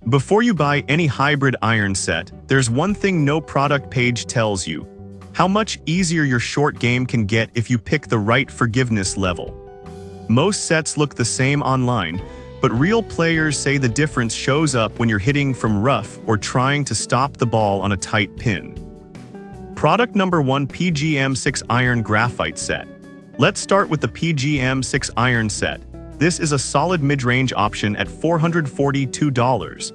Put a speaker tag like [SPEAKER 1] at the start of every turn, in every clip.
[SPEAKER 1] Before you buy any hybrid iron set, there's one thing no product page tells you: how much easier your short game can get if you pick the right forgiveness level. Most sets look the same online, but real players say the difference shows up when you're hitting from rough or trying to stop the ball on a tight pin. Product number 1: PGM6 Iron Graphite Set. Let's start with the PGM6 Iron Set. This is a solid mid-range option at $442.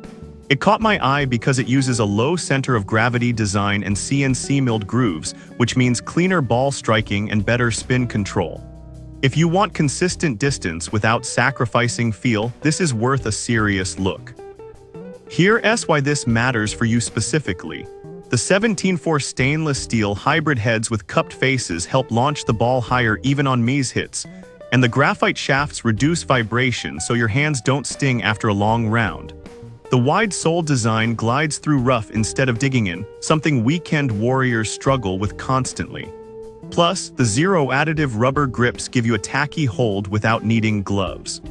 [SPEAKER 1] It caught my eye because it uses a low center of gravity design and CNC milled grooves, which means cleaner ball striking and better spin control. If you want consistent distance without sacrificing feel, this is worth a serious look. Here's why this matters for you specifically. The 17-4 stainless steel hybrid heads with cupped faces help launch the ball higher even on miss hits, and the graphite shafts reduce vibration so your hands don't sting after a long round. The wide sole design glides through rough instead of digging in, something weekend warriors struggle with constantly. Plus, the zero additive rubber grips give you a tacky hold without needing gloves.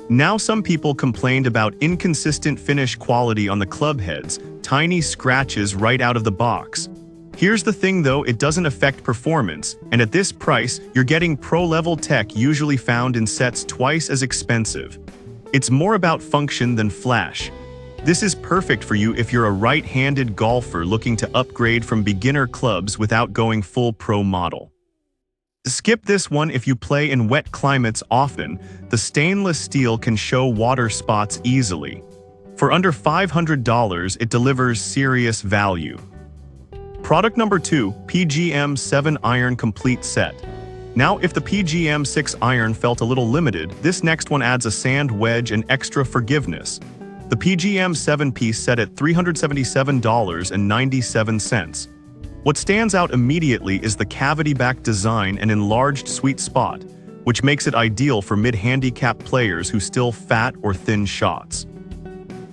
[SPEAKER 1] Now, some people complained about inconsistent finish quality on the club heads, tiny scratches right out of the box. Here's the thing though, it doesn't affect performance, and at this price, you're getting pro-level tech usually found in sets twice as expensive. It's more about function than flash. This is perfect for you if you're a right-handed golfer looking to upgrade from beginner clubs without going full pro model. Skip this one if you play in wet climates often. The stainless steel can show water spots easily. For under $500, it delivers serious value. Product number 2: PGM7 Iron Complete Set. Now, if the PGM6 iron felt a little limited, this next one adds a sand wedge and extra forgiveness. The PGM7 piece set at $377.97. What stands out immediately is the cavity-back design and enlarged sweet spot, which makes it ideal for mid-handicap players who still fat or thin shots.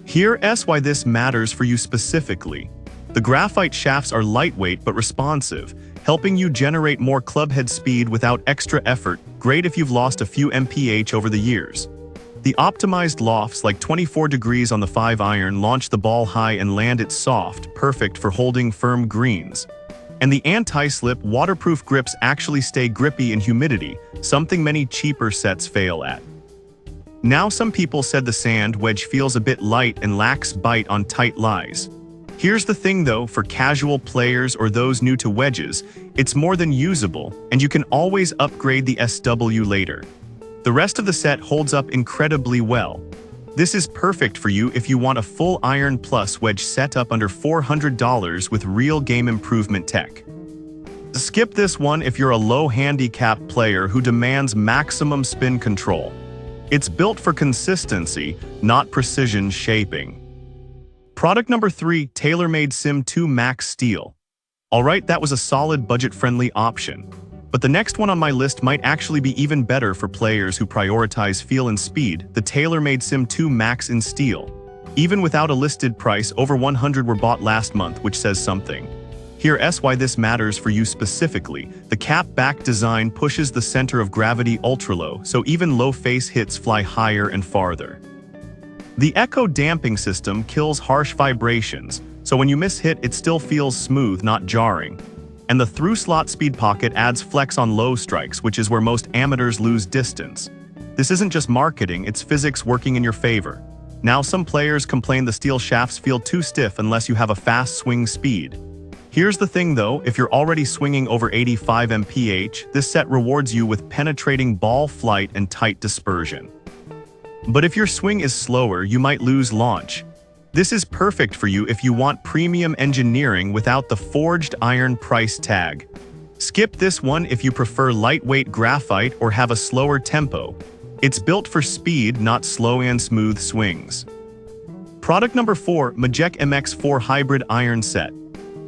[SPEAKER 1] Here's why this matters for you specifically. The graphite shafts are lightweight but responsive, helping you generate more clubhead speed without extra effort, great if you've lost a few mph over the years. The optimized lofts, like 24 degrees on the 5-iron, launch the ball high and land it soft, perfect for holding firm greens. And the anti-slip waterproof grips actually stay grippy in humidity, something many cheaper sets fail at. Now, some people said the sand wedge feels a bit light and lacks bite on tight lies. Here's the thing though, for casual players or those new to wedges, it's more than usable, and you can always upgrade the SW later. The rest of the set holds up incredibly well. This is perfect for you if you want a full iron plus wedge setup under $400 with real game improvement tech. Skip this one if you're a low handicap player who demands maximum spin control. It's built for consistency, not precision shaping. Product number 3: TaylorMade Sim 2 Max Steel. Alright, that was a solid budget-friendly option. But the next one on my list might actually be even better for players who prioritize feel and speed: the TaylorMade Sim 2 Max in Steel. Even without a listed price, over 100 were bought last month, which says something. Here's why this matters for you specifically. The cap-back design pushes the center of gravity ultra-low, so even low face hits fly higher and farther. The echo damping system kills harsh vibrations, so when you miss hit, it still feels smooth, not jarring. And the through-slot speed pocket adds flex on low strikes, which is where most amateurs lose distance. This isn't just marketing, it's physics working in your favor. Now, some players complain the steel shafts feel too stiff unless you have a fast swing speed. Here's the thing though, if you're already swinging over 85 mph, this set rewards you with penetrating ball flight and tight dispersion. But if your swing is slower, you might lose launch. This is perfect for you if you want premium engineering without the forged iron price tag. Skip this one if you prefer lightweight graphite or have a slower tempo. It's built for speed, not slow and smooth swings. Product number 4: Majek MX4 Hybrid Iron Set.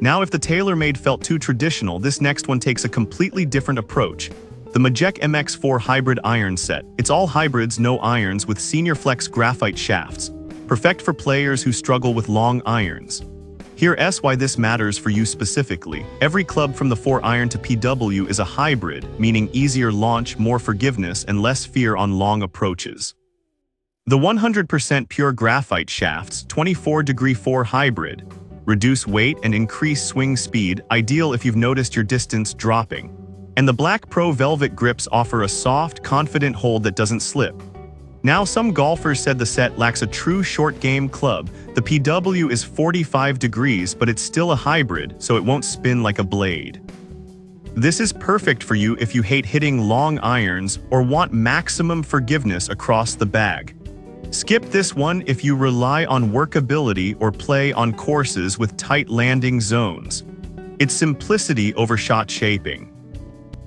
[SPEAKER 1] Now, if the TaylorMade felt too traditional, this next one takes a completely different approach. The Majek MX4 Hybrid Iron Set. It's all hybrids, no irons, with Senior Flex graphite shafts. Perfect for players who struggle with long irons. Here's why this matters for you specifically. Every club from the 4-iron to PW is a hybrid, meaning easier launch, more forgiveness, and less fear on long approaches. The 100% pure graphite shafts 24°4 hybrid. Reduce weight and increase swing speed, ideal if you've noticed your distance dropping. And the Black Pro Velvet grips offer a soft, confident hold that doesn't slip. Now, some golfers said the set lacks a true short game club. The PW is 45 degrees, but it's still a hybrid, so it won't spin like a blade. This is perfect for you if you hate hitting long irons or want maximum forgiveness across the bag. Skip this one if you rely on workability or play on courses with tight landing zones. It's simplicity over shot shaping.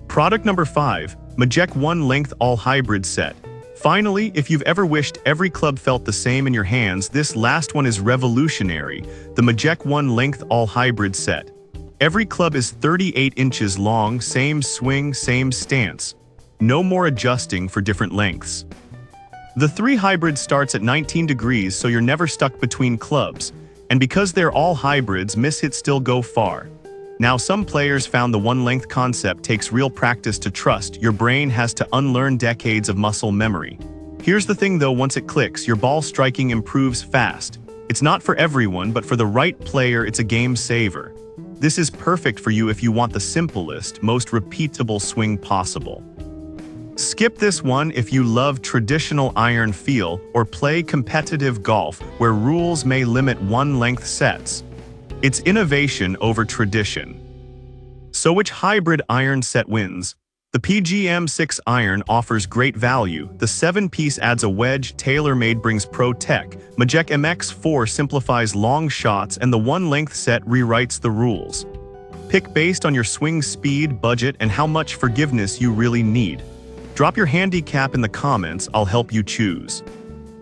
[SPEAKER 1] Product number 5, Majek One Length All Hybrid Set. Finally, if you've ever wished every club felt the same in your hands, this last one is revolutionary, the Majek One Length All Hybrid Set. Every club is 38 inches long, same swing, same stance. No more adjusting for different lengths. The 3 hybrid starts at 19 degrees, so you're never stuck between clubs. And because they're all hybrids, mishits still go far. Now, some players found the one-length concept takes real practice to trust. Your brain has to unlearn decades of muscle memory. Here's the thing though, once it clicks, your ball striking improves fast. It's not for everyone, but for the right player, it's a game saver. This is perfect for you if you want the simplest, most repeatable swing possible. Skip this one if you love traditional iron feel or play competitive golf where rules may limit one-length sets. It's innovation over tradition. So which hybrid iron set wins? The PGM6 iron offers great value. The 7-piece adds a wedge, TaylorMade brings pro tech. Majek MX4 simplifies long shots, and the one-length set rewrites the rules. Pick based on your swing speed, budget, and how much forgiveness you really need. Drop your handicap in the comments, I'll help you choose.